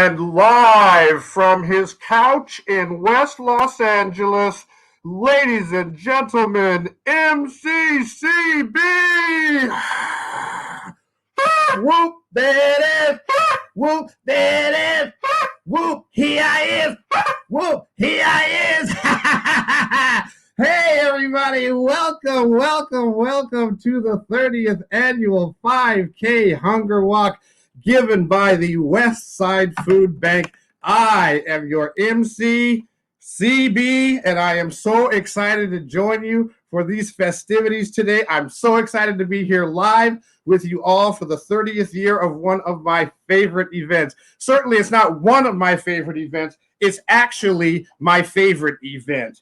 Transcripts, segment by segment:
And live from his couch in West Los Angeles, ladies and gentlemen, MCCB! Whoop, there it is! Whoop, there it is! Whoop, here I is! Whoop, here I is! Hey, everybody, welcome to the 30th annual 5K Hunger Walk given by the West Side Food Bank. I am your MC, CB, and I am so excited to join you for these festivities today. I'm so excited to be here live with you all for the 30th year of one of my favorite events. Certainly, it's not one of my favorite events. It's actually my favorite event.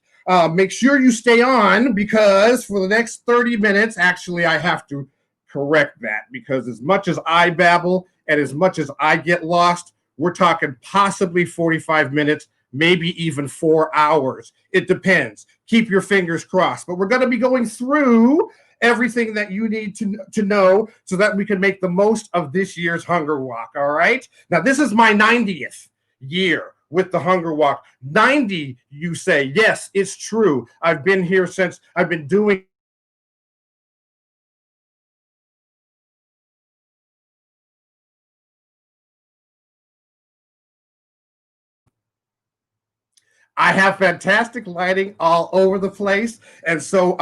Make sure you stay on because for the next 30 minutes, actually, I have to correct that because as much as I babble and as much as I get lost, we're talking possibly 45 minutes, maybe even 4 hours. It depends. Keep your fingers crossed. But we're going to be going through everything that you need to know so that we can make the most of this year's Hunger Walk, all right? Now, this is my 90th year with the Hunger Walk. 90, you say. Yes, it's true. I've been here since I've been doing I have fantastic lighting all over the place. And so,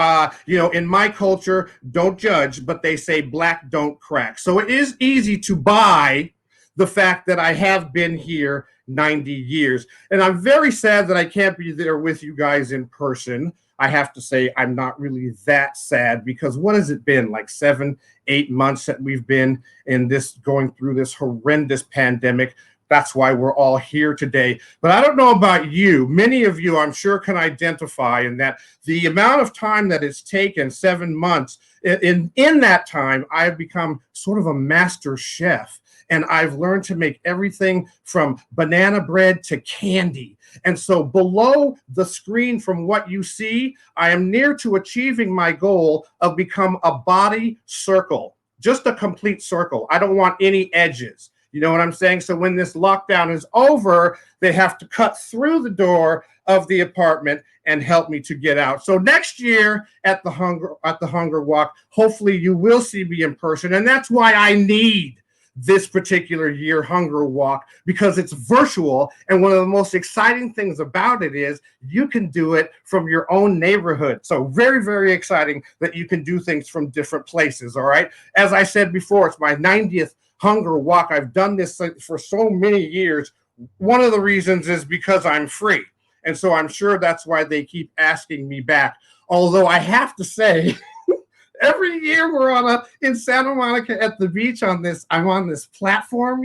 in my culture, don't judge, but they say black don't crack. So it is easy to buy the fact that I have been here 90 years. And I'm very sad that I can't be there with you guys in person. I have to say I'm not really that sad because what has it been, like 7, 8 months that we've been in this, going through this horrendous pandemic. That's why we're all here today. But I don't know about you. Many of you, I'm sure, can identify in that the amount of time that it's taken, 7 months, in that time, I've become sort of a master chef. And I've learned to make everything from banana bread to candy. And so below the screen from what you see, I am near to achieving my goal of become a body circle, just a complete circle. I don't want any edges. You know what I'm saying? So when this lockdown is over, they have to cut through the door of the apartment and help me to get out. So next year at the Hunger Walk, hopefully you will see me in person. And that's why I need this particular year Hunger Walk, because it's virtual. And one of the most exciting things about it is you can do it from your own neighborhood. So very, very exciting that you can do things from different places. All right. As I said before, it's my 90th Hunger Walk. I've done this for so many years. One of the reasons is because I'm free. And so I'm sure that's why they keep asking me back. Although I have to say, every year we're in Santa Monica at the beach I'm on this platform,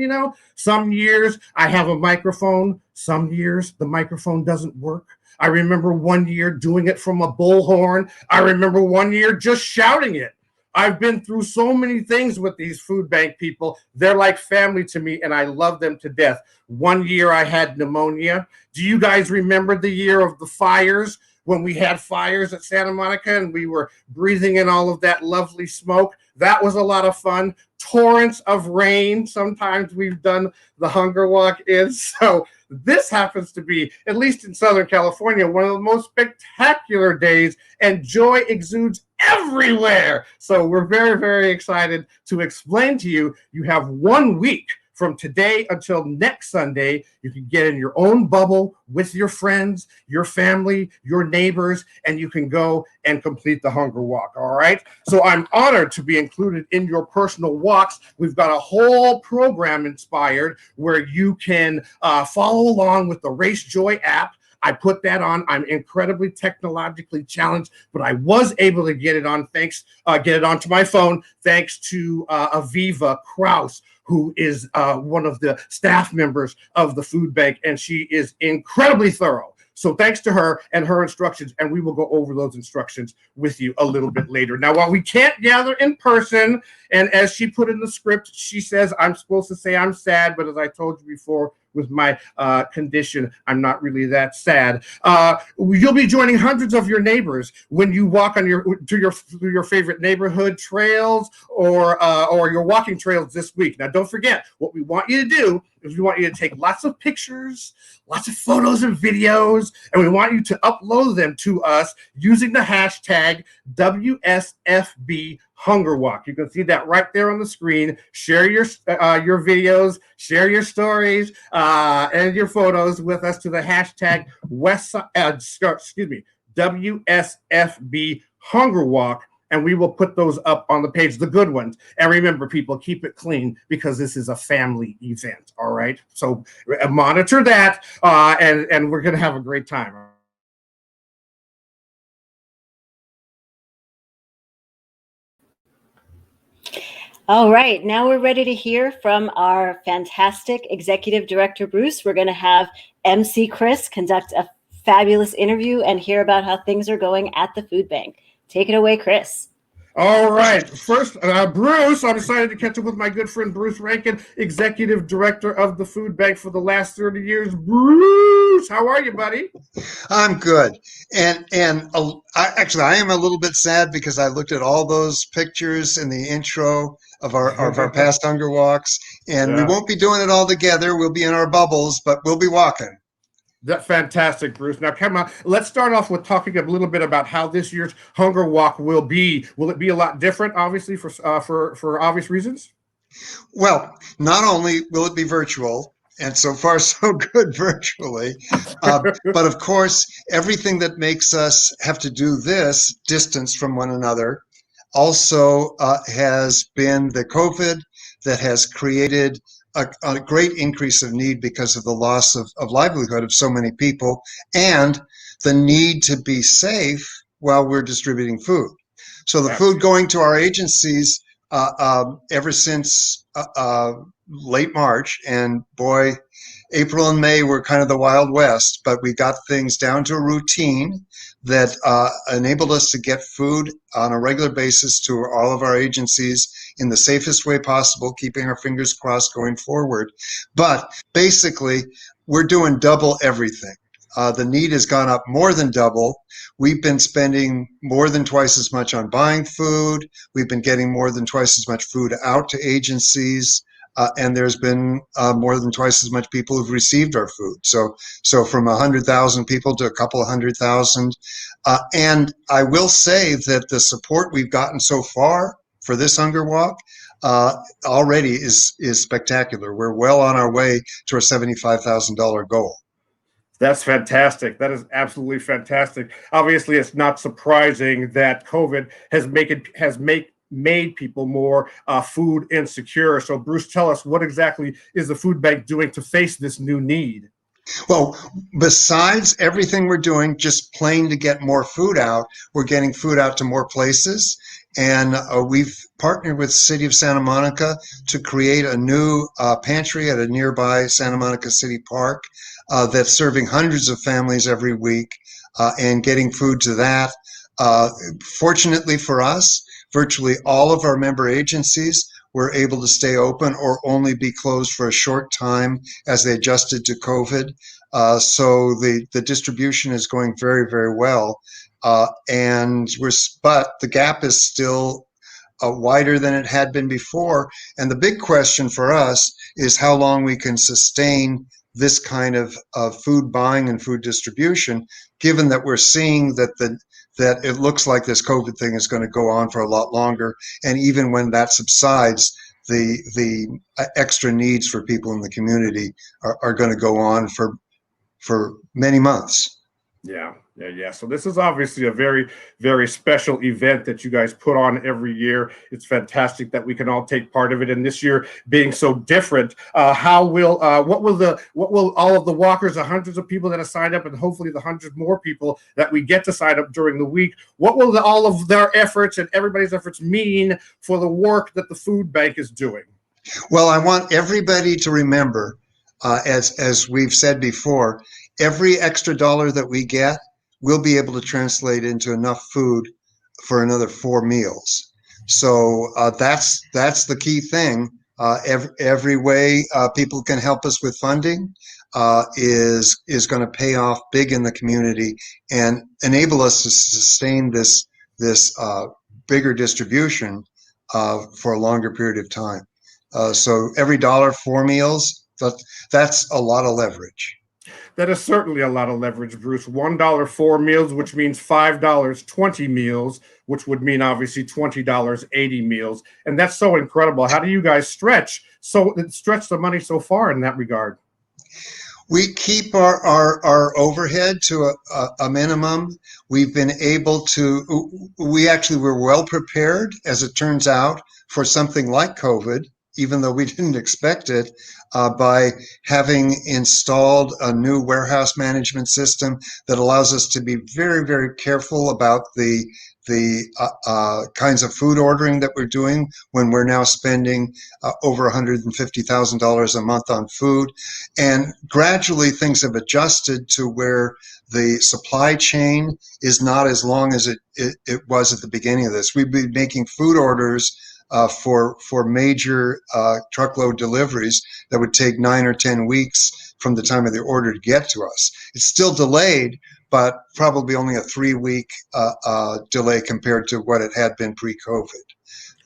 Some years I have a microphone. Some years the microphone doesn't work. I remember one year doing it from a bullhorn. I remember one year just shouting it. I've been through so many things with these food bank people. They're like family to me, and I love them to death. One year I had pneumonia. Do you guys remember the year of the fires, when we had fires at Santa Monica and we were breathing in all of that lovely smoke? That was a lot of fun. Torrents of rain. Sometimes we've done the Hunger Walk in. So this happens to be, at least in Southern California, one of the most spectacular days, and joy exudes everywhere. So we're very, very excited to explain to you. You have 1 week from today until next Sunday. You can get in your own bubble with your friends, your family, your neighbors, and you can go and complete the Hunger Walk, all right? So I'm honored to be included in your personal walks. We've got a whole program inspired where you can follow along with the Race Joy app. I put that on. I'm incredibly technologically challenged, but I was able to get it onto my phone thanks to Aviva Kraus, who is one of the staff members of the food bank, and she is incredibly thorough. So thanks to her and her instructions, and we will go over those instructions with you a little bit later. Now, while we can't gather in person, and as she put in the script, she says I'm supposed to say I'm sad, but as I told you before, with my condition, I'm not really that sad. You'll be joining hundreds of your neighbors when you walk on through your favorite neighborhood trails or your walking trails this week. Now, don't forget, what we want you to do is we want you to take lots of pictures, lots of photos and videos, and we want you to upload them to us using the hashtag WSFB Hunger Walk. You can see that right there on the screen. Share your videos, share your stories, and your photos with us to the hashtag WSFB Hunger Walk, and we will put those up on the page, the good ones. And remember, people, keep it clean because this is a family event. All right, so monitor that, and we're gonna have a great time. All right, now we're ready to hear from our fantastic executive director, Bruce. We're going to have MC Chris conduct a fabulous interview and hear about how things are going at the food bank. Take it away, Chris. All right. First, Bruce, I'm excited to catch up with my good friend Bruce Rankin, Executive Director of the Food Bank for the last 30 years. Bruce, how are you, buddy? I'm good. And I am a little bit sad because I looked at all those pictures in the intro of our past hunger walks, and we won't be doing it all together. We'll be in our bubbles, but we'll be walking. That's fantastic, Bruce. Now, come on. Let's start off with talking a little bit about how this year's Hunger Walk will be. Will it be a lot different, obviously, for obvious reasons? Well, not only will it be virtual, and so far so good virtually, but of course, everything that makes us have to do this distance from one another also has been the COVID that has created a great increase of need because of the loss of livelihood of so many people and the need to be safe while we're distributing food. So the food going to our agencies ever since late March, and boy, April and May were kind of the Wild West, but we got things down to a routine that enabled us to get food on a regular basis to all of our agencies in the safest way possible, keeping our fingers crossed going forward. But basically, we're doing double everything. The need has gone up more than double. We've been spending more than twice as much on buying food. We've been getting more than twice as much food out to agencies. And there's been more than twice as much people who've received our food. So from 100,000 people to a couple of 100,000. And I will say that the support we've gotten so far for this Hunger Walk already is spectacular. We're well on our way to our $75,000 goal. That's fantastic. That is absolutely fantastic. Obviously, it's not surprising that COVID has made people more food insecure. So, Bruce, tell us, what exactly is the food bank doing to face this new need? Well, besides everything we're doing, just plain to get more food out, we're getting food out to more places. And we've partnered with the City of Santa Monica to create a new pantry at a nearby Santa Monica City Park that's serving hundreds of families every week and getting food to that. Fortunately for us, virtually all of our member agencies were able to stay open or only be closed for a short time as they adjusted to COVID. So the distribution is going very, very well. But the gap is still wider than it had been before. And the big question for us is how long we can sustain this kind of food buying and food distribution, given that we're seeing that it looks like this COVID thing is going to go on for a lot longer. And even when that subsides, the extra needs for people in the community are going to go on for many months. Yeah. So this is obviously a very, very special event that you guys put on every year. It's fantastic that we can all take part of it. And this year being so different, what will all of the walkers, the hundreds of people that have signed up, and hopefully the hundreds more people that we get to sign up during the week, what will all of their efforts and everybody's efforts mean for the work that the food bank is doing? Well, I want everybody to remember, as we've said before, every extra dollar that we get, we'll be able to translate into enough food for another 4 meals. So that's the key thing. Every way people can help us with funding is going to pay off big in the community and enable us to sustain this bigger distribution for a longer period of time. So every dollar, 4 meals, That's a lot of leverage. That is certainly a lot of leverage, Bruce. $1 4 meals, which means $5 20 meals, which would mean obviously $20 80 meals, and that's so incredible. How do you guys stretch the money so far in that regard? We keep our overhead to a minimum. We've been able to, we actually were well prepared, as it turns out, for something like COVID, even though we didn't expect it, by having installed a new warehouse management system that allows us to be very, very careful about the kinds of food ordering that we're doing when we're now spending over $150,000 a month on food. And gradually things have adjusted to where the supply chain is not as long as it was at the beginning of this. We've been making food orders for major truckload deliveries that would take 9 or 10 weeks from the time of the order to get to us. It's still delayed, but probably only a 3-week delay compared to what it had been pre-COVID.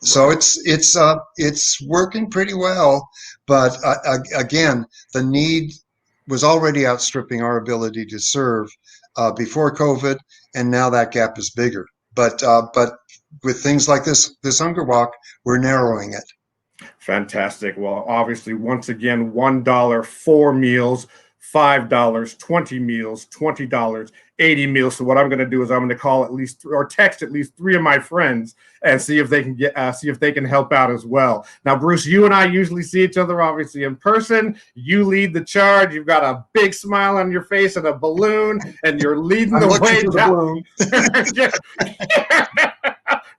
So it's working pretty well, but again, the need was already outstripping our ability to serve before COVID, and now that gap is bigger. But with things like this hunger walk, we're narrowing it. Fantastic. Well, obviously, once again, $1 4 meals, $5 20 meals, $20 80 meals. So what I'm going to do is I'm going to call at least or text at least 3 of my friends and see if they can help out as well. Now, Bruce, you and I usually see each other obviously in person. You lead the charge. You've got a big smile on your face and a balloon, and you're leading the way down.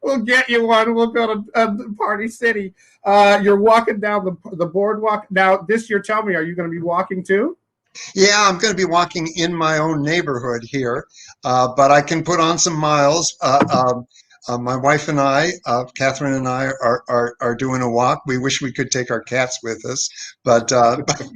We'll get you one. We'll go to Party City. You're walking down the boardwalk. Now, this year, tell me, are you going to be walking too? Yeah, I'm going to be walking in my own neighborhood here, but I can put on some miles. My wife and I, Catherine and I, are doing a walk. We wish we could take our cats with us, but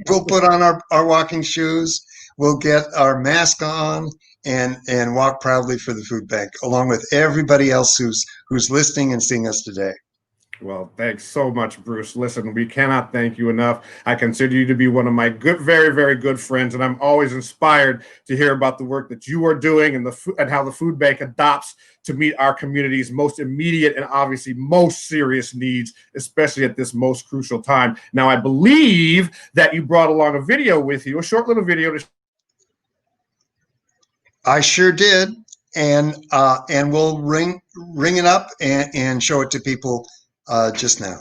we'll put on our walking shoes. We'll get our mask on and walk proudly for the food bank, along with everybody else who's listening and seeing us today. Well, thanks so much, Bruce. Listen, we cannot thank you enough. I consider you to be one of my very, very good friends, and I'm always inspired to hear about the work that you are doing and how the food bank adopts to meet our community's most immediate and obviously most serious needs, especially at this most crucial time. Now, I believe that you brought along a video with you, a short little video. I sure did, and we'll ring it up and show it to people just now.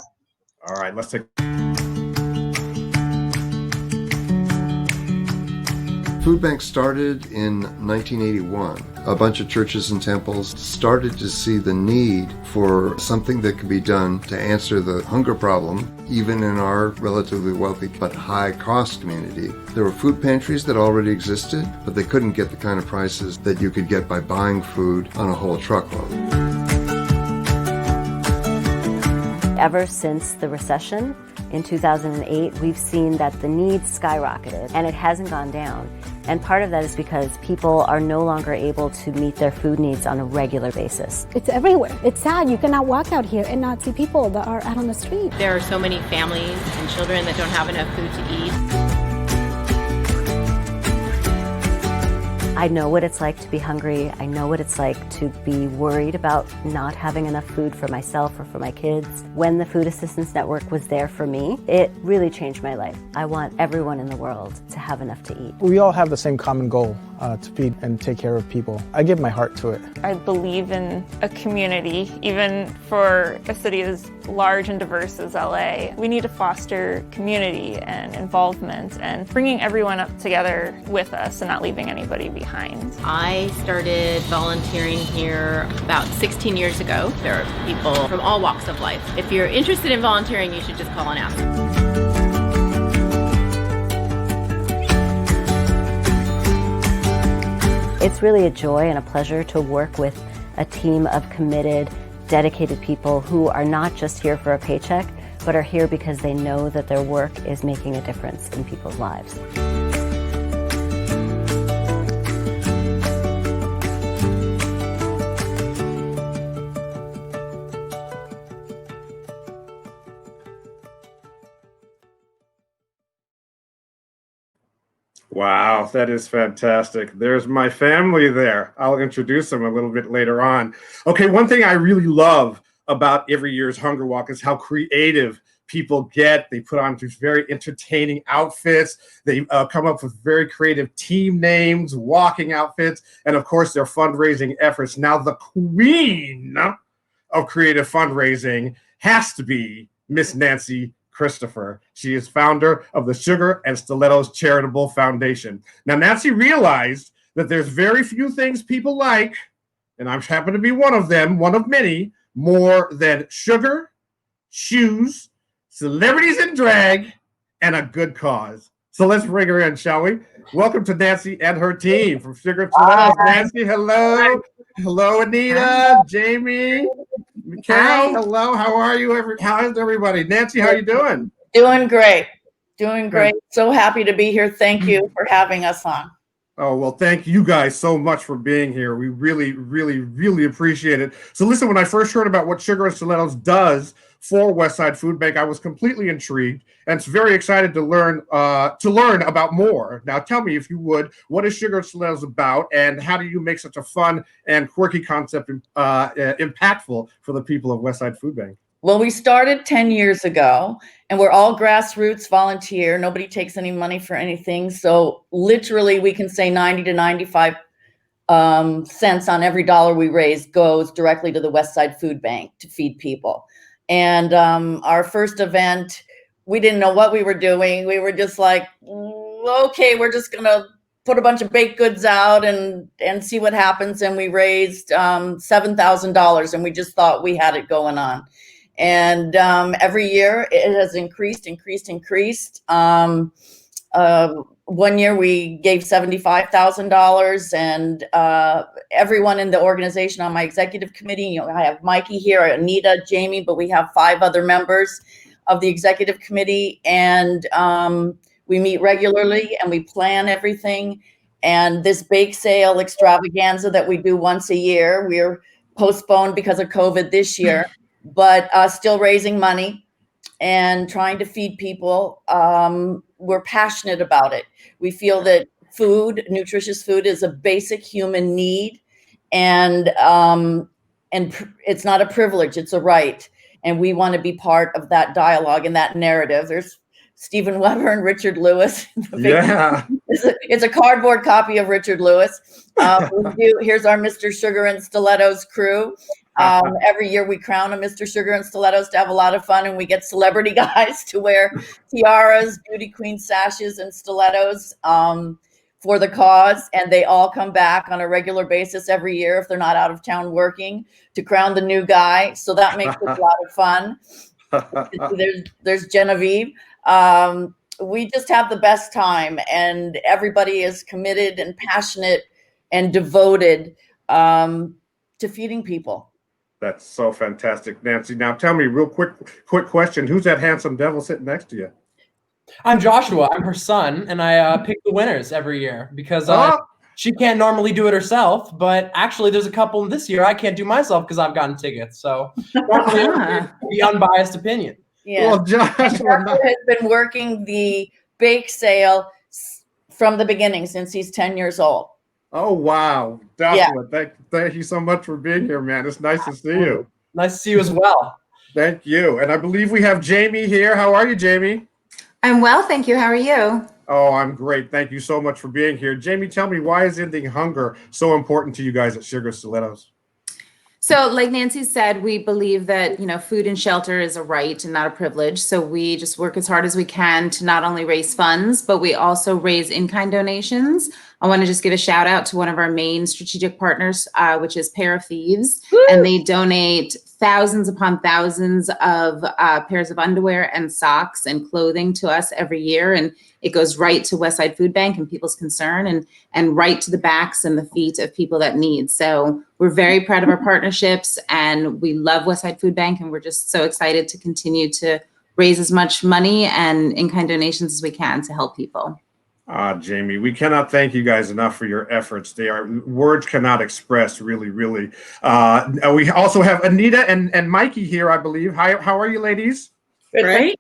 All right, let's take. Food Bank started in 1981. A bunch of churches and temples started to see the need for something that could be done to answer the hunger problem, even in our relatively wealthy but high-cost community. There were food pantries that already existed, but they couldn't get the kind of prices that you could get by buying food on a whole truckload. Ever since the recession in 2008, we've seen that the need skyrocketed, and it hasn't gone down. And part of that is because people are no longer able to meet their food needs on a regular basis. It's everywhere. It's sad. You cannot walk out here and not see people that are out on the street. There are so many families and children that don't have enough food to eat. I know what it's like to be hungry. I know what it's like to be worried about not having enough food for myself or for my kids. When the Food Assistance Network was there for me, it really changed my life. I want everyone in the world to have enough to eat. We all have the same common goal, to feed and take care of people. I give my heart to it. I believe in a community, even for a city as large and diverse as LA. We need to foster community and involvement and bringing everyone up together with us and not leaving anybody behind. I started volunteering here about 16 years ago. There are people from all walks of life. If you're interested in volunteering, you should just call and ask. It's really a joy and a pleasure to work with a team of committed, dedicated people who are not just here for a paycheck, but are here because they know that their work is making a difference in people's lives. Wow, that is fantastic. There's my family there. I'll introduce them a little bit later on. Okay, one thing I really love about every year's Hunger Walk is how creative people get. They put on these very entertaining outfits. They come up with very creative team names, walking outfits, and of course their fundraising efforts. Now, the queen of creative fundraising has to be Miss Nancy Christopher. She is founder of the Sugar and Stilettos Charitable Foundation. Now, Nancy realized that there's very few things people like, and I happen to be one of them, one of many, more than sugar, shoes, celebrities in drag, and a good cause. So let's bring her in, shall we? Welcome to Nancy and her team from Sugar and Stilettos. Nancy, hello. Hello, Anita, Jamie, Mikhail, hello. How are you? How is everybody? Nancy, how are you doing? Doing great. Doing great. So happy to be here. Thank you for having us on. Oh, well, thank you guys so much for being here. We really, really, really appreciate it. So listen, when I first heard about what Sugar and Stilettos does for Westside Food Bank, I was completely intrigued and very excited to learn about more. Now, tell me, if you would, what is Sugar and Stilettos about, and how do you make such a fun and quirky concept impactful for the people of Westside Food Bank? Well, we started 10 years ago, and we're all grassroots volunteer. Nobody takes any money for anything. So literally we can say 90 to 95 cents on every dollar we raise goes directly to the Westside Food Bank to feed people. And our first event, we didn't know what we were doing. We were just like, okay, we're just going to put a bunch of baked goods out and see what happens. And we raised $7,000, and we just thought we had it going on. And every year it has increased. One year we gave $75,000, and everyone in the organization on my executive committee, you know, I have Mikey here, Anita, Jamie, but we have 5 other members of the executive committee, and we meet regularly and we plan everything. And this bake sale extravaganza that we do once a year, we're postponed because of COVID this year, but still raising money and trying to feed people. We're passionate about it. We feel that food, nutritious food, is a basic human need, and it's not a privilege, it's a right. And we want to be part of that dialogue and that narrative. There's Stephen Weber and Richard Lewis. Yeah. It's a cardboard copy of Richard Lewis. Here's our Mr. Sugar and Stilettos crew. Every year we crown a Mr. Sugar and Stilettos to have a lot of fun, and we get celebrity guys to wear tiaras, beauty queen sashes, and stilettos for the cause. And they all come back on a regular basis every year if they're not out of town working to crown the new guy. So that makes it a lot of fun. There's Genevieve. We just have the best time, and everybody is committed and passionate and devoted to feeding people. That's so fantastic, Nancy. Now tell me, real quick question. Who's that handsome devil sitting next to you? I'm Joshua. I'm her son, and I pick the winners every year because she can't normally do it herself. But actually, there's a couple this year I can't do myself because I've gotten tickets. So the unbiased opinion. Yeah, well, Joshua has been working the bake sale from the beginning since he's 10 years old. Oh, wow. Joshua, thank you so much for being here, man. It's nice to see you. Nice to see you as well. Thank you. And I believe we have Jamie here. How are you, Jamie? I'm well, thank you. How are you? Oh, I'm great. Thank you so much for being here. Jamie, tell me, why is ending hunger so important to you guys at Sugar Stilettos? So like Nancy said, we believe that, food and shelter is a right and not a privilege. So we just work as hard as we can to not only raise funds, but we also raise in-kind donations. I want to just give a shout out to one of our main strategic partners, which is Pair of Thieves. Woo! And they donate thousands upon thousands of pairs of underwear and socks and clothing to us every year. And it goes right to Westside Food Bank and people's concern and right to the backs and the feet of people that need. So we're very proud of our partnerships, and we love Westside Food Bank, and we're just so excited to continue to raise as much money and in-kind donations as we can to help people. Jamie, we cannot thank you guys enough for your efforts. Words cannot express, really. We also have Anita and Mikey here, I believe. Hi, how are you, ladies? Great.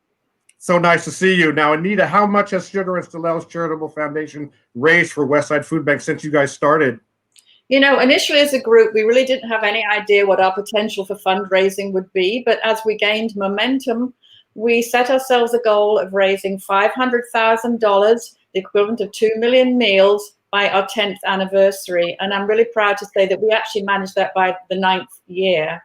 So nice to see you. Now, Anita, how much has Sugar and Stilettos Charitable Foundation raised for Westside Food Bank since you guys started? You know, initially as a group, we really didn't have any idea what our potential for fundraising would be. But as we gained momentum, we set ourselves a goal of raising $500,000, the equivalent of 2 million meals, by our 10th anniversary. And I'm really proud to say that we actually managed that by the 9th year.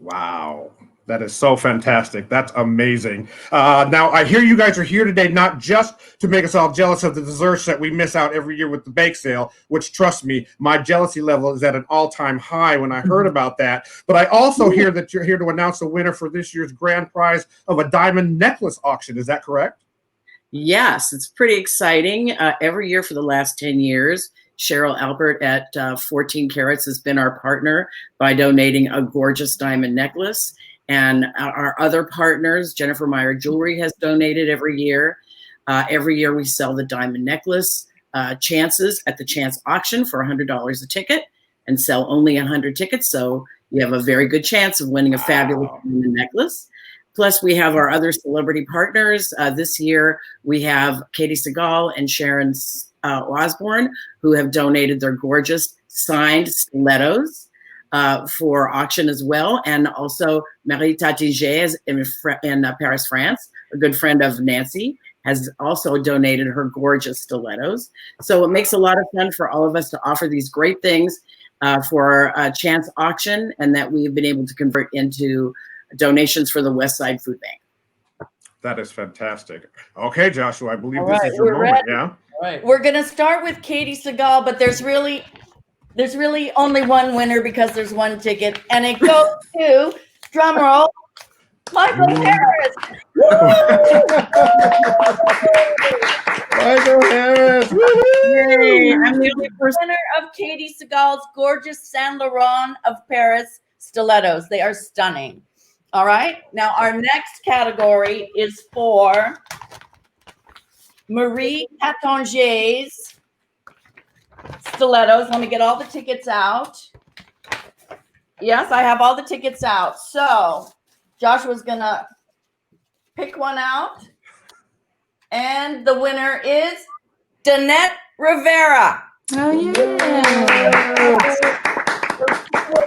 Wow. That is so fantastic. That's amazing. Now, I hear you guys are here today not just to make us all jealous of the desserts that we miss out every year with the bake sale, which, trust me, my jealousy level is at an all-time high when I heard about that. But I also hear that you're here to announce the winner for this year's grand prize of a diamond necklace auction. Is that correct? Yes, it's pretty exciting. Every year for the last 10 years, Cheryl Albert at 14 Carats has been our partner by donating a gorgeous diamond necklace. And our other partners, Jennifer Meyer Jewelry has donated every year. Every year we sell the diamond necklace chances at the chance auction for $100 a ticket and sell only 100 tickets. So you have a very good chance of winning a fabulous diamond necklace. Plus we have our other celebrity partners. This year we have Katie Seagal and Sharon Osbourne, who have donated their gorgeous signed stilettos for auction as well. And also Marie Tatigé in Paris, France, a good friend of Nancy, has also donated her gorgeous stilettos. So it makes a lot of fun for all of us to offer these great things for a chance auction, and that we've been able to convert into donations for the Westside Food Bank. That is fantastic. Okay, Joshua, I believe All this right, is your we're moment, ready. yeah? All right. We're gonna start with Katie Seagal, but there's really only one winner because there's one ticket, and it goes to, drum roll, Michael Harris. Michael Harris. Yay, I'm the only winner of Katie Seagal's gorgeous Saint Laurent of Paris stilettos. They are stunning. All right. Now our next category is for Marie Tatonger's stilettos. Let me get all the tickets out. Yes, I have all the tickets out. So Joshua's gonna pick one out. And the winner is Danette Rivera. Oh,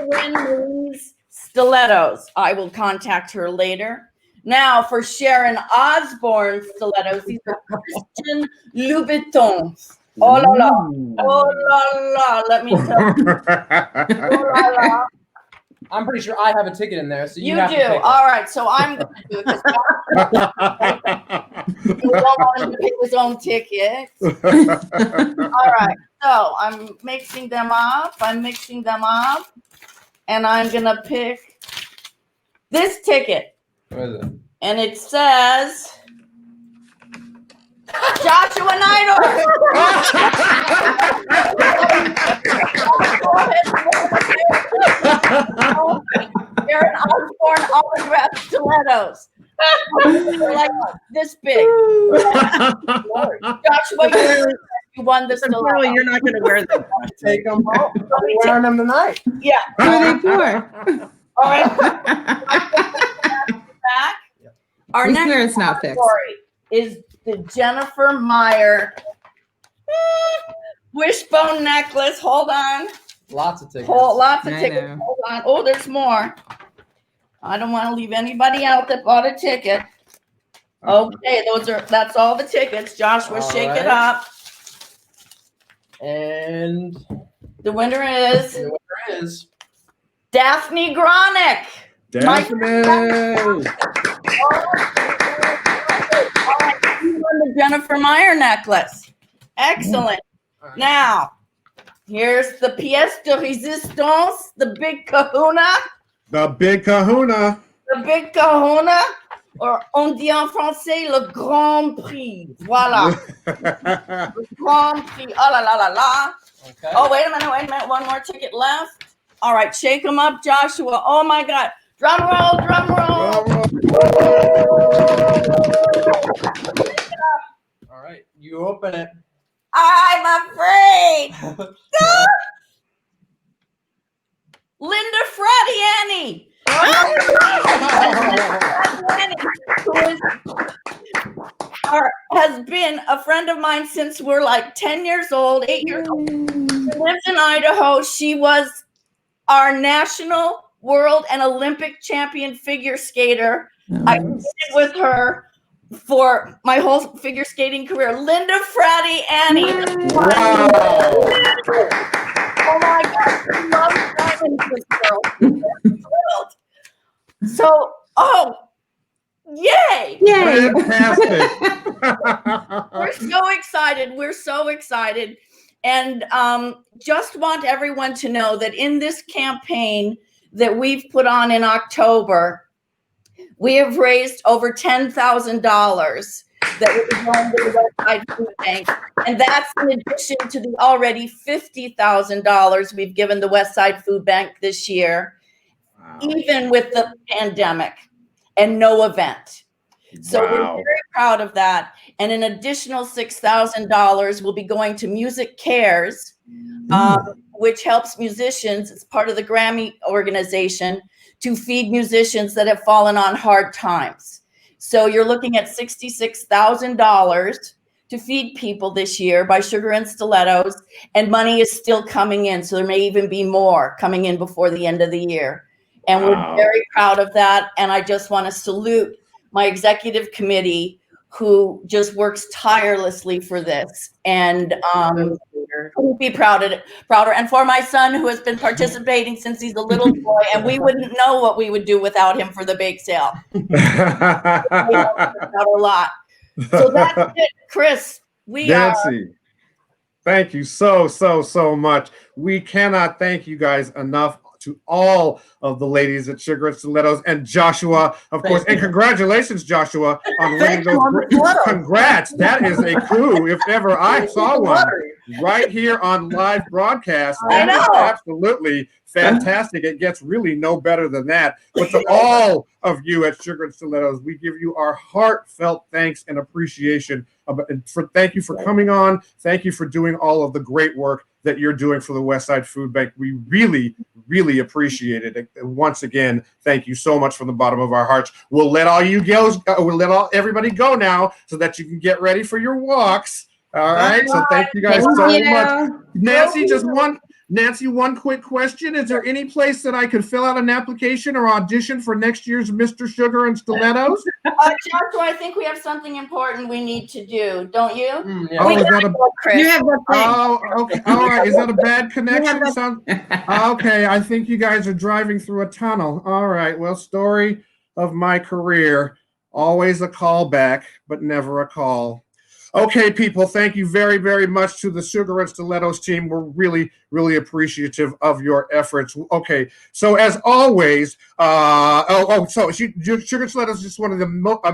Win Marie's stilettos. I will contact her later. Now for Sharon Osbourne stilettos, these are Christian Louboutins. Oh la la, oh la la. Let me tell you. Oh la la. I'm pretty sure I have a ticket in there, so you have do. to pick it. All right, so I'm going to do it. We don't want him to pick his own ticket. All right, so I'm mixing them up. And I'm going to pick this ticket. What is it? And it says Joshua Neidorf. Sharon Osbourne autographed stilettos. They're like this big. Joshua, you won the stiletto. Apparently you're not going to wear them. Take them home. I'm wearing them tonight. Yeah. Who are they for? All right. Back. Our We next swear it's not fixed. category is the Jennifer Meyer wishbone necklace. Hold on. Lots of tickets. Lots of I tickets. know. Hold on. Oh, there's more. I don't want to leave anybody out that bought a ticket. Okay, that's all the tickets. Joshua, All shake it right. up. And The winner is the winner is Daphne Gronick. Daphne. All right, you won the Jennifer Meyer necklace. Excellent. All right. Now, here's the pièce de résistance, the big kahuna. The big kahuna. Le big kahuna, or on dit en français le grand prix. Voilà. Le grand prix. Oh la la la la. Okay. Oh, wait a minute. One more ticket left. All right, shake them up, Joshua. Oh my God. Drum roll, drum roll. All right. You open it. I'm afraid. Linda Fratiani. has been a friend of mine since we're like 10 years old, 8 years old. She lives in Idaho. She was our national, world, and Olympic champion figure skater. I competed with her for my whole figure skating career. Linda Frati Annie. Wow. Oh my God, she loves diamonds, this girl. She's thrilled. So, yay! Fantastic. We're so excited. We're so excited. And just want everyone to know that in this campaign that we've put on in October, we have raised over $10,000 that will be going to the Westside Food Bank. And that's in addition to the already $50,000 we've given the Westside Food Bank this year, even with the pandemic and no event. So we're very proud of that. And an additional $6,000 will be going to Music Cares, which helps musicians. It's part of the Grammy organization to feed musicians that have fallen on hard times. So you're looking at $66,000 to feed people this year by Sugar and Stilettos, and money is still coming in. So there may even be more coming in before the end of the year. And we're very proud of that. And I just want to salute my executive committee who just works tirelessly for this. And couldn't be prouder. And for my son who has been participating since he's a little boy, and we wouldn't know what we would do without him for the bake sale. A lot. So that's it, Chris. Nancy, thank you so much. We cannot thank you guys enough. To all of the ladies at Sugar and Stilettos, and Joshua, of course, and congratulations, Joshua, on winning those. Congrats! That is a coup, if ever I saw one, right here on live broadcast. That is absolutely fantastic. It gets really no better than that. But to all of you at Sugar and Stilettos, we give you our heartfelt thanks and appreciation. Thank you for coming on. Thank you for doing all of the great work that you're doing for the Westside Food Bank. We really, really appreciate it. And once again, thank you so much from the bottom of our hearts. We'll let all you girls, everybody go now so that you can get ready for your walks. All right. So thank you guys so much. Nancy, one quick question. Is there any place that I could fill out an application or audition for next year's Mr. Sugar and Stilettos? Joshua, I think we have something important we need to do, don't you? Okay. All right. Is that a bad connection? Okay. I think you guys are driving through a tunnel. All right. Well, story of my career. Always a call back, but never a call. Okay, people, thank you very, very much to the Sugar and Stilettos team. We're really, really appreciative of your efforts. Okay, so as always, so Sugar and Stilettos is just one of the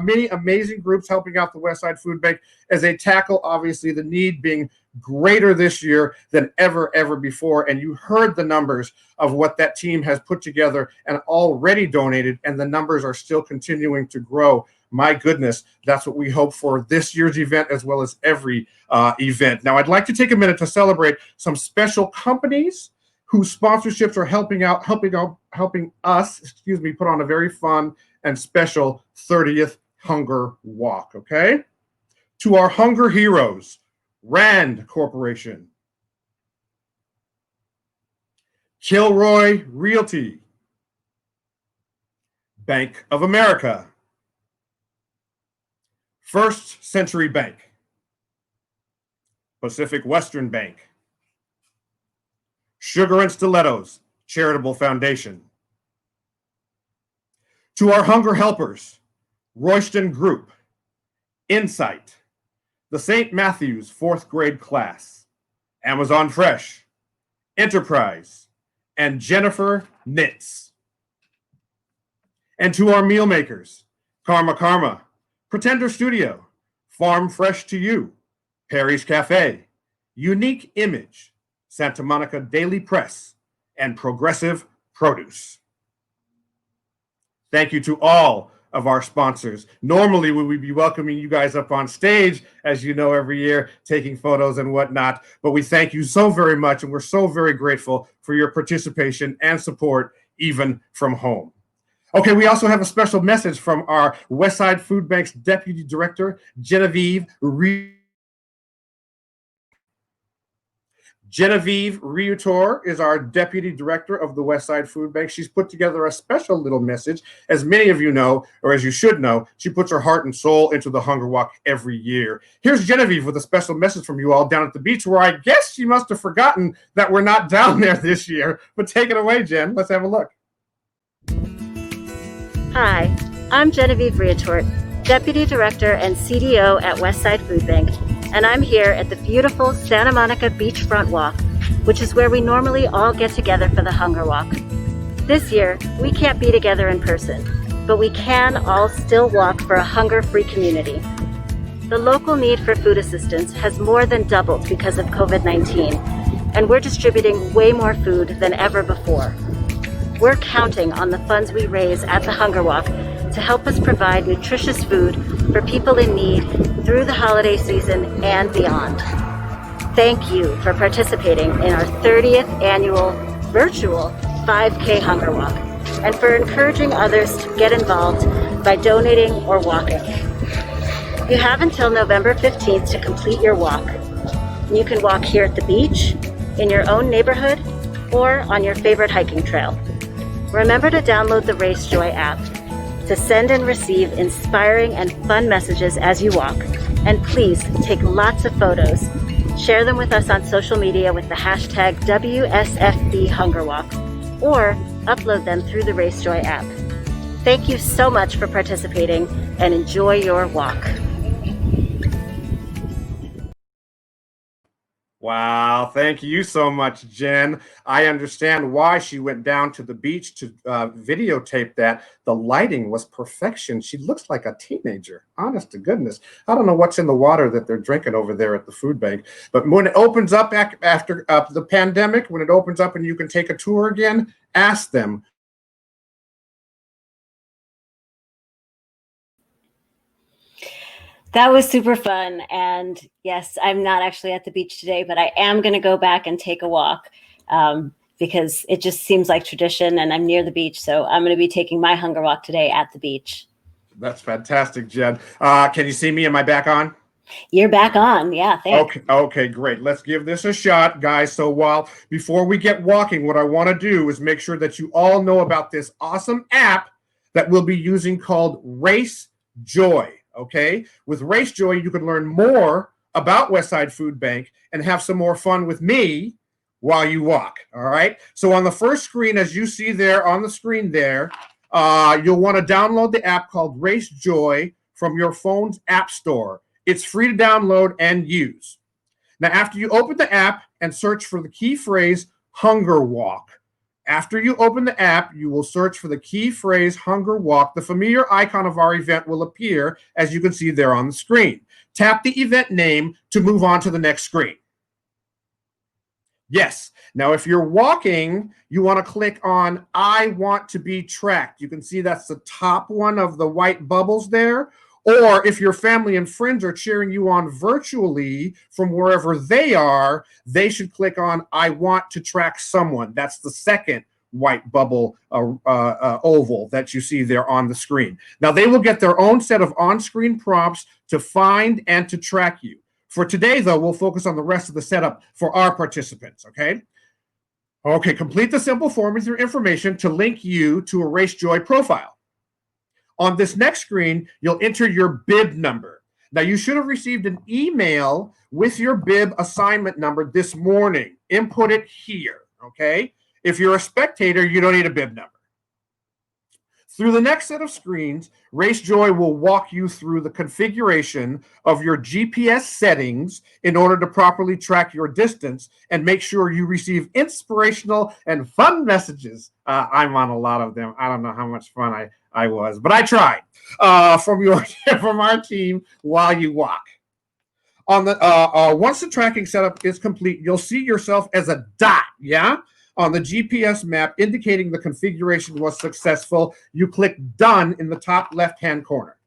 many amazing groups helping out the Westside Food Bank as they tackle, obviously, the need being greater this year than ever before. And you heard the numbers of what that team has put together and already donated, and the numbers are still continuing to grow. My goodness, that's what we hope for this year's event as well as every event. Now, I'd like to take a minute to celebrate some special companies whose sponsorships are helping us, put on a very fun and special 30th Hunger Walk, okay? To our hunger heroes, Rand Corporation, Kilroy Realty, Bank of America, First Century Bank, Pacific Western Bank, Sugar and Stilettos Charitable Foundation. To our hunger helpers, Royston Group, Insight, the St. Matthews 4th grade class, Amazon Fresh, Enterprise, and Jennifer Knits. And to our meal makers, Karma, Pretender Studio, Farm Fresh to You, Perry's Cafe, Unique Image, Santa Monica Daily Press, and Progressive Produce. Thank you to all of our sponsors. Normally, we would be welcoming you guys up on stage, as you know, every year, taking photos and whatnot. But we thank you so very much, and we're so very grateful for your participation and support, even from home. Okay, we also have a special message from our Westside Food Bank's Deputy Director, Genevieve Reutor is our Deputy Director of the Westside Food Bank. She's put together a special little message. As many of you know, or as you should know, she puts her heart and soul into the Hunger Walk every year. Here's Genevieve with a special message from you all down at the beach, where I guess she must have forgotten that we're not down there this year. But take it away, Jen. Let's have a look. Hi, I'm Genevieve Reutor, Deputy Director and CDO at Westside Food Bank, and I'm here at the beautiful Santa Monica Beachfront Walk, which is where we normally all get together for the Hunger Walk. This year, we can't be together in person, but we can all still walk for a hunger-free community. The local need for food assistance has more than doubled because of COVID-19, and we're distributing way more food than ever before. We're counting on the funds we raise at the Hunger Walk to help us provide nutritious food for people in need through the holiday season and beyond. Thank you for participating in our 30th annual virtual 5K Hunger Walk, and for encouraging others to get involved by donating or walking. You have until November 15th to complete your walk. You can walk here at the beach, in your own neighborhood, or on your favorite hiking trail. Remember to download the RaceJoy app to send and receive inspiring and fun messages as you walk. And please take lots of photos. Share them with us on social media with the hashtag WSFBHungerWalk, or upload them through the RaceJoy app. Thank you so much for participating, and enjoy your walk. Wow, thank you so much, Jen. I understand why she went down to the beach to videotape that. The lighting was perfection. She looks like a teenager, honest to goodness. I don't know what's in the water that they're drinking over there at the food bank, but when it opens up after the pandemic, when it opens up and you can take a tour again, ask them. That was super fun. And yes, I'm not actually at the beach today, but I am going to go back and take a walk because it just seems like tradition, and I'm near the beach. So I'm going to be taking my Hunger Walk today at the beach. That's fantastic, Jen. Can you see me? Am I back on? You're back on. Yeah, thanks. Okay, great. Let's give this a shot, guys. So before we get walking, what I want to do is make sure that you all know about this awesome app that we'll be using called RaceJoy. Okay, with RaceJoy, you can learn more about Westside Food Bank and have some more fun with me while you walk. All right. So on the first screen, as you see there on the screen there, you'll want to download the app called RaceJoy from your phone's app store. It's free to download and use. Now, after you open the app and search for the key phrase Hunger Walk, after you open the app, you will search for the key phrase Hunger Walk. The familiar icon of our event will appear, as you can see there on the screen. Tap the event name to move on to the next screen. Yes. Now, if you're walking, you want to click on I want to be tracked. You can see that's the top one of the white bubbles there. Or if your family and friends are cheering you on virtually from wherever they are, they should click on I want to track someone. That's the second white bubble oval that you see there on the screen. Now, they will get their own set of on-screen prompts to find and to track you. For today, though, we'll focus on the rest of the setup for our participants, okay? Okay, complete the simple form with your information to link you to a RaceJoy profile. On this next screen, you'll enter your bib number. Now, you should have received an email with your bib assignment number this morning. Input it here, okay? If you're a spectator, you don't need a bib number. Through the next set of screens, RaceJoy will walk you through the configuration of your GPS settings in order to properly track your distance and make sure you receive inspirational and fun messages. I'm on a lot of them. I don't know how much fun I was, but I tried from our team while you walk. On the once the tracking setup is complete, you'll see yourself as a dot, yeah? On the GPS map indicating the configuration was successful. You click Done in the top left-hand corner.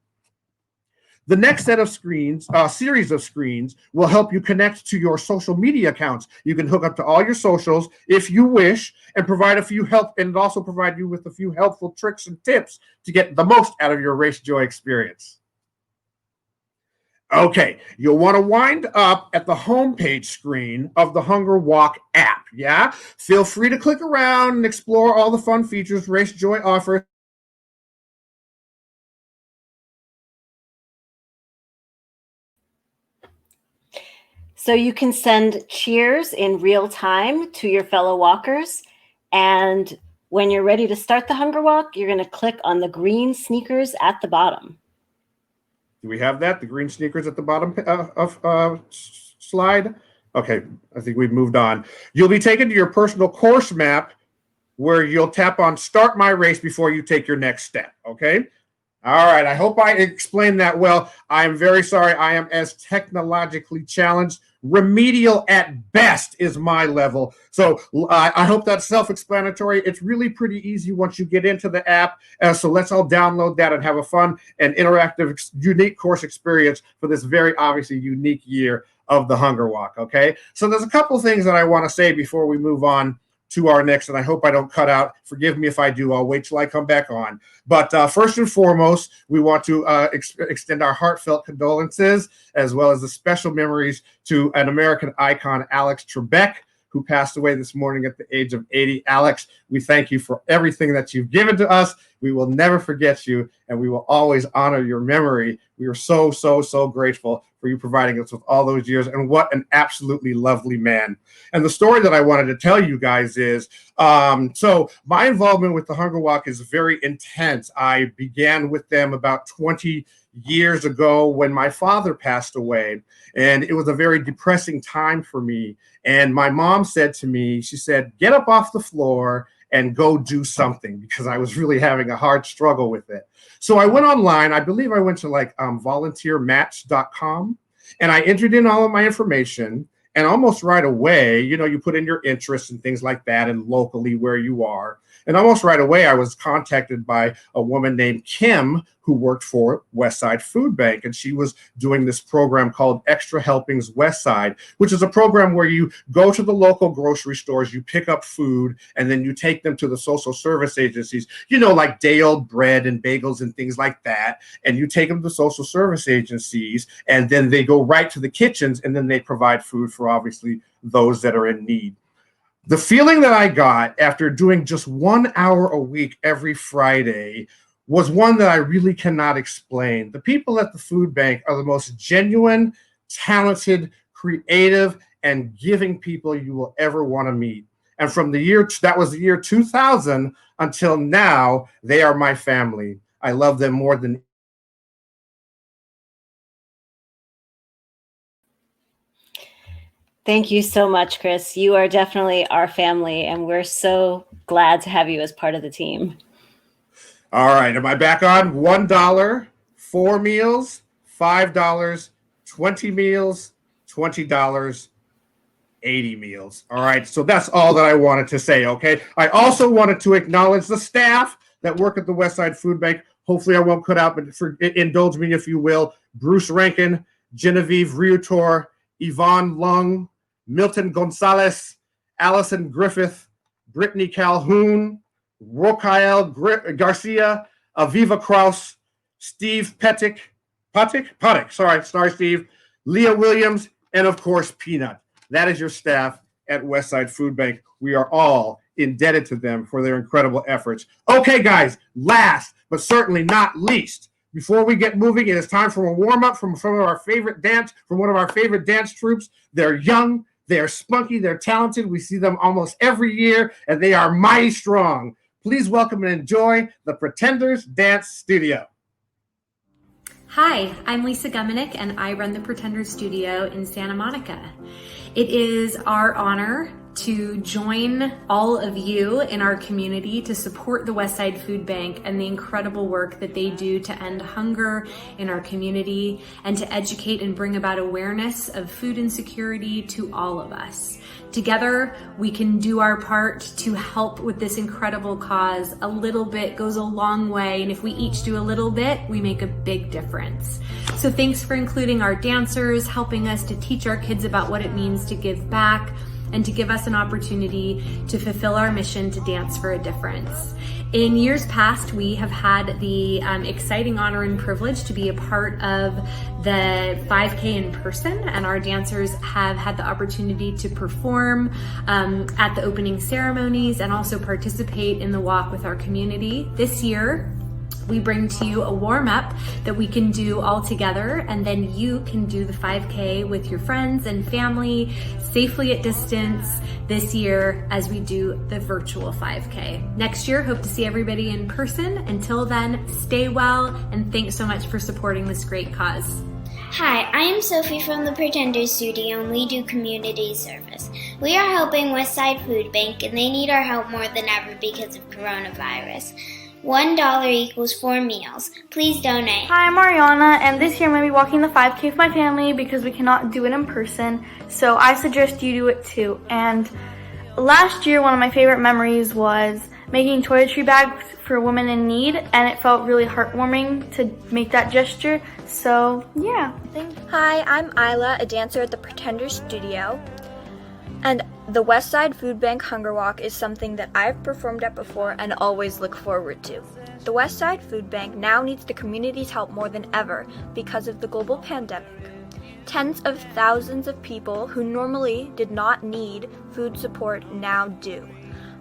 The next set of screens, series of screens, will help you connect to your social media accounts. You can hook up to all your socials if you wish, and provide a few and also provide you with a few helpful tricks and tips to get the most out of your Race Joy experience. Okay, you'll want to wind up at the homepage screen of the Hunger Walk app, yeah? Feel free to click around and explore all the fun features Race Joy offers. So you can send cheers in real time to your fellow walkers. And when you're ready to start the Hunger Walk, you're going to click on the green sneakers at the bottom. Do we have that? The green sneakers at the bottom of slide? Okay, I think we've moved on. You'll be taken to your personal course map where you'll tap on Start My Race before you take your next step, okay? All right, I hope I explained that well. I am very sorry. I am as technologically challenged. Remedial at best is my level. So I hope that's self-explanatory. It's really pretty easy once you get into the app. So let's all download that and have a fun and interactive, unique course experience for this very obviously unique year of the Hunger Walk, okay? So there's a couple things that I want to say before we move on to our next, and I hope I don't cut out. Forgive me if I do. I'll wait till I come back on. But first and foremost, we want to extend our heartfelt condolences as well as the special memories to an American icon, Alex Trebek, who passed away this morning at the age of 80. Alex, we thank you for everything that you've given to us. We will never forget you, and we will always honor your memory. We are so, so, so grateful for you providing us with all those years, and what an absolutely lovely man. And the story that I wanted to tell you guys is, so my involvement with the Hunger Walk is very intense. I began with them about 20 years ago when my father passed away, and it was a very depressing time for me. And my mom said to me, she said, get up off the floor and go do something, because I was really having a hard struggle with it. So I went online. I believe I went to like volunteermatch.com, and I entered in all of my information. And almost right away, you know, you put in your interests and things like that, and locally where you are. And almost right away, I was contacted by a woman named Kim who worked for Westside Food Bank. And she was doing this program called Extra Helpings Westside, which is a program where you go to the local grocery stores, you pick up food, and then you take them to the social service agencies, you know, like day-old bread and bagels and things like that. And you take them to social service agencies, and then they go right to the kitchens, and then they provide food for obviously those that are in need. The feeling that I got after doing just 1 hour a week every Friday was one that I really cannot explain. The people at the food bank are the most genuine, talented, creative, and giving people you will ever want to meet. And from the year, that was the year 2000 until now, they are my family. I love them more than Thank you so much, Chris. You are definitely our family, and we're so glad to have you as part of the team. All right, am I back on? $1, 4 meals, $5, 20 meals, $20, 80 meals. All right, so that's all that I wanted to say, okay? I also wanted to acknowledge the staff that work at the Westside Food Bank. Hopefully I won't cut out, but indulge me if you will. Bruce Rankin, Genevieve Riutor, Yvonne Lung, Milton Gonzalez, Allison Griffith, Brittany Calhoun, Rokael Garcia, Aviva Kraus, Steve Patik, sorry, Steve, Leah Williams, and of course, Peanut. That is your staff at Westside Food Bank. We are all indebted to them for their incredible efforts. Okay, guys, last but certainly not least, before we get moving, it is time for a warm-up from one of our favorite dance troupes. They're young, they're spunky, they're talented. We see them almost every year, and they are mighty strong. Please welcome and enjoy the Pretenders Dance Studio. Hi, I'm Lisa Gumenik, and I run the Pretenders Studio in Santa Monica. It is our honor to join all of you in our community to support the Westside Food Bank and the incredible work that they do to end hunger in our community and to educate and bring about awareness of food insecurity to all of us. Together, we can do our part to help with this incredible cause. A little bit goes a long way, and if we each do a little bit, we make a big difference. So thanks for including our dancers, helping us to teach our kids about what it means to give back, and to give us an opportunity to fulfill our mission to dance for a difference. In years past, we have had the exciting honor and privilege to be a part of the 5K in person, and our dancers have had the opportunity to perform at the opening ceremonies and also participate in the walk with our community. This year, we bring to you a warm-up that we can do all together, and then you can do the 5K with your friends and family safely at distance this year as we do the virtual 5K. Next year, hope to see everybody in person. Until then, stay well, and thanks so much for supporting this great cause. Hi, I am Sophie from the Pretender Studio, and we do community service. We are helping Westside Food Bank, and they need our help more than ever because of coronavirus. $1 equals 4 meals. Please donate. Hi, I'm Ariana, and this year I'm going to be walking the 5K with my family because we cannot do it in person, so I suggest you do it too. And last year, one of my favorite memories was making toiletry bags for women in need, and it felt really heartwarming to make that gesture, so yeah. Hi, I'm Isla, a dancer at the Pretender Studio. And the Westside Food Bank Hunger Walk is something that I've performed at before and always look forward to. The Westside Food Bank now needs the community's help more than ever because of the global pandemic. Tens of thousands of people who normally did not need food support now do.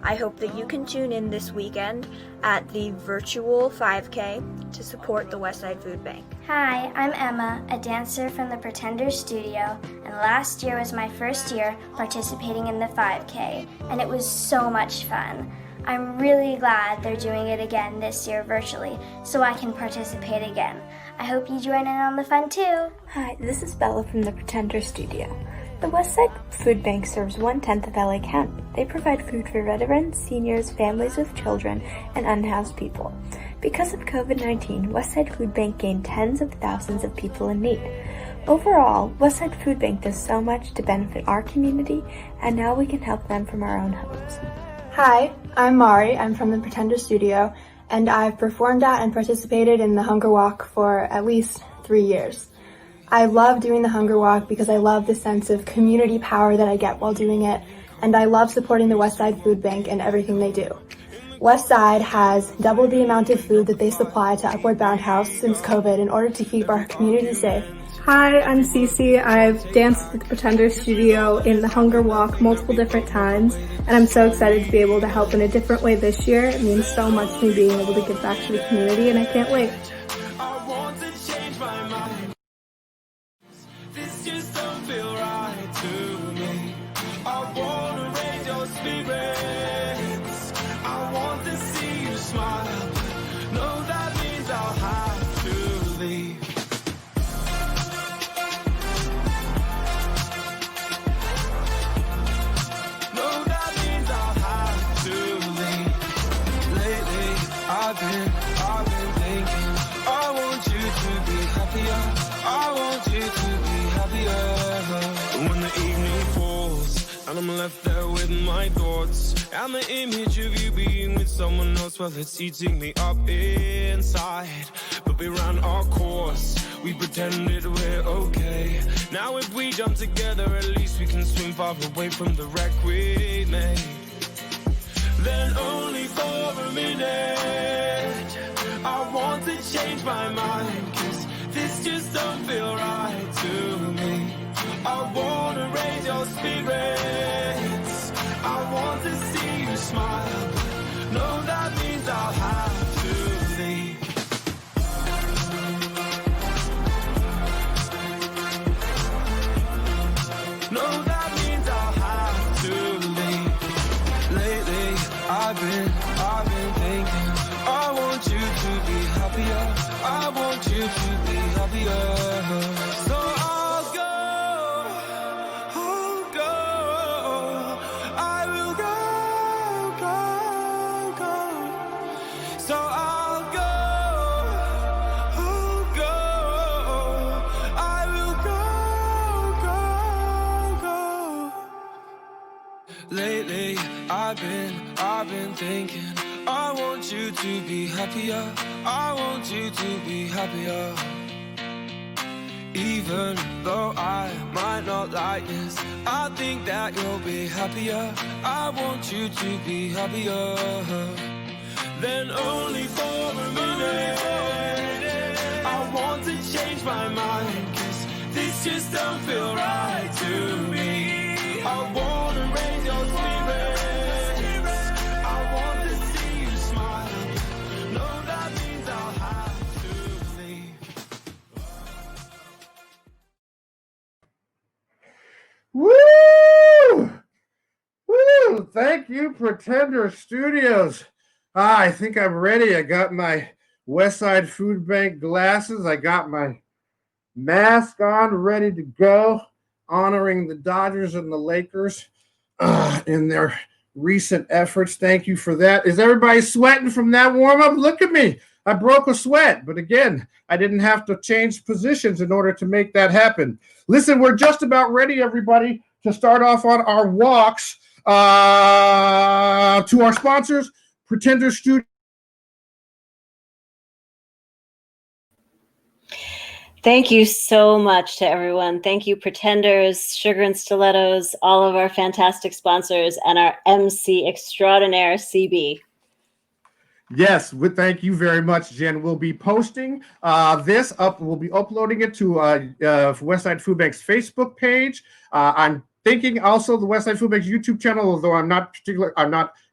I hope that you can tune in this weekend at the virtual 5K to support the Westside Food Bank. Hi, I'm Emma, a dancer from the Pretender Studio, and last year was my first year participating in the 5K, and it was so much fun. I'm really glad they're doing it again this year virtually, so I can participate again. I hope you join in on the fun too. Hi, this is Bella from the Pretender Studio. The Westside Food Bank serves 1/10 of LA County. They provide food for veterans, seniors, families with children, and unhoused people. Because of COVID-19, Westside Food Bank gained tens of thousands of people in need. Overall, Westside Food Bank does so much to benefit our community, and now we can help them from our own homes. Hi, I'm Mari. I'm from the Pretender Studio, and I've performed at and participated in the Hunger Walk for at least 3 years. I love doing the Hunger Walk because I love the sense of community power that I get while doing it, and I love supporting the Westside Food Bank and everything they do. Westside has doubled the amount of food that they supply to Upward Bound House since COVID in order to keep our community safe. Hi, I'm Cece. I've danced with the Pretender Studio in the Hunger Walk multiple different times, and I'm so excited to be able to help in a different way this year. It means so much to me being able to give back to the community, and I can't wait. I've been thinking, I want you to be happier. I want you to be happier. And when the evening falls and I'm left there with my thoughts and the image of you being with someone else, well, it's eating me up inside. But we ran our course, we pretended we're okay. Now if we jump together, at least we can swim far away from the wreck we made. Then only for a minute I want to change my mind, 'cause this just don't feel right to me. I wanna raise your spirits, I want to see you smile. No, that means I'll have to leave. No, that means I'll have to leave. Lately, I've been thinking, I want you to be happier. I want you to be happier. So I'll go, I will go. So I'll go, I will go. I've been thinking. I want you to be happier. I want you to be happier. Even though I might not like this, I think that you'll be happier. I want you to be happier. Then only for a minute, I want to change my mind, 'cause this just don't feel right to me. I wanna raise your spirits. I want to see you smile. No, that means I'll have to leave. Woo! Woo! Thank you, Pretender Studios. I think I'm ready. I got my Westside Food Bank glasses. I got my mask on, ready to go, honoring the Dodgers and the Lakers in their recent efforts. Thank you for that. Is everybody sweating from that warm-up? Look at me. I broke a sweat, but again, I didn't have to change positions in order to make that happen. Listen, we're just about ready, everybody, to start off on our walks to our sponsors, Pretender Studio. Thank you so much to everyone. Thank you, Pretenders, Sugar and Stilettos, all of our fantastic sponsors, and our MC extraordinaire, CB. Yes, thank you very much, Jen. We'll be posting this up. We'll be uploading it to Westside Food Bank's Facebook page. I'm thinking also the Westside Food Bank's YouTube channel, although I'm not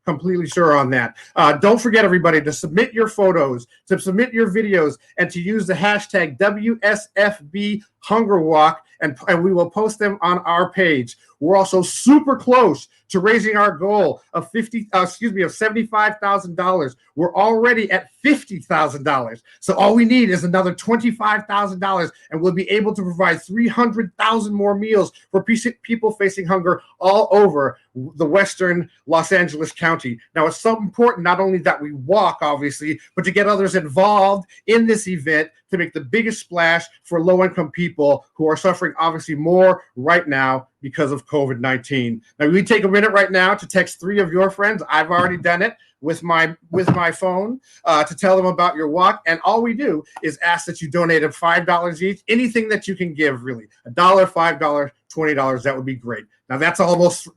completely sure on that. Don't forget, everybody, to submit your photos, to submit your videos, and to use the hashtag WSFB Hunger Walk, and we will post them on our page. We're also super close to raising our goal of $75,000. We're already at $50,000. So all we need is another $25,000, and we'll be able to provide 300,000 more meals for people facing hunger all over the Western Los Angeles County. Now, it's so important not only that we walk, obviously, but to get others involved in this event to make the biggest splash for low-income people who are suffering, obviously, more right now because of COVID-19. Now, we take a minute right now to text 3 of your friends. I've already done it with my phone to tell them about your walk. And all we do is ask that you donate $5 each, anything that you can give, really. $1, $5, $20, that would be great. Now, that's almost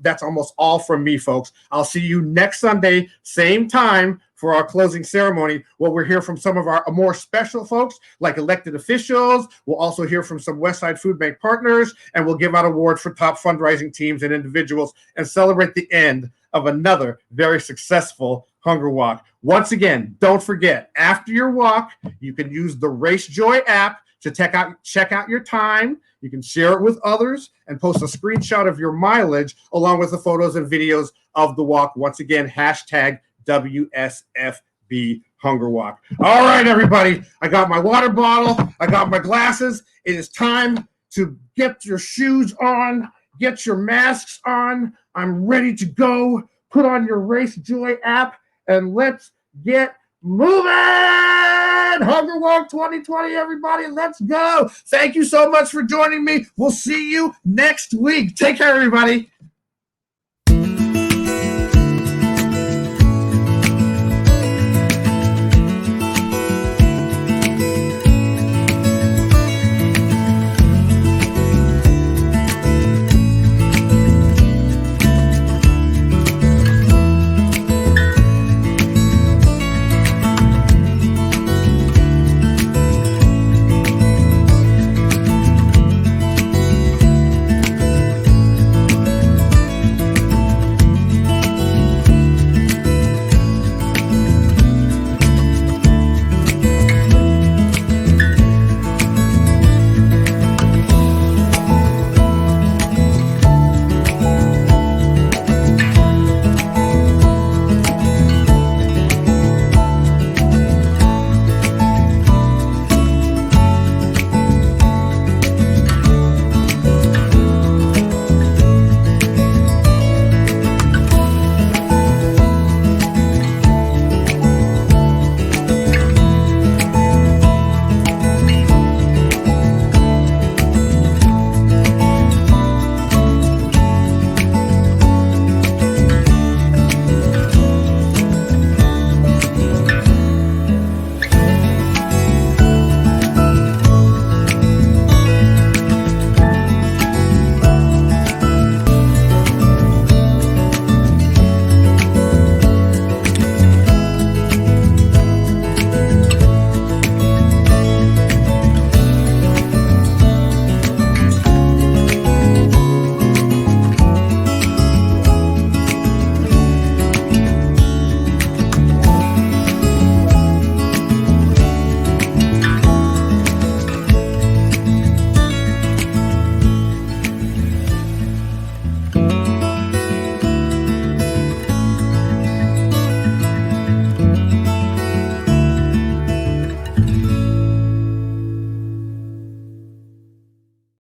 all from me, folks. I'll see you next Sunday, same time, for our closing ceremony, where we'll hear from some of our more special folks, like elected officials. We'll also hear from some Westside Food Bank partners, and we'll give out awards for top fundraising teams and individuals and celebrate the end of another very successful Hunger Walk. Once again, don't forget, after your walk, you can use the Race Joy app to check out your time. You can share it with others and post a screenshot of your mileage along with the photos and videos of the walk. Once again, hashtag WSFB Hunger Walk. All right, everybody. I got my water bottle. I got my glasses. It is time to get your shoes on, get your masks on. I'm ready to go. Put on your Race Joy app and let's get moving. Hunger Walk 2020, everybody. Let's go. Thank you so much for joining me. We'll see you next week. Take care, everybody.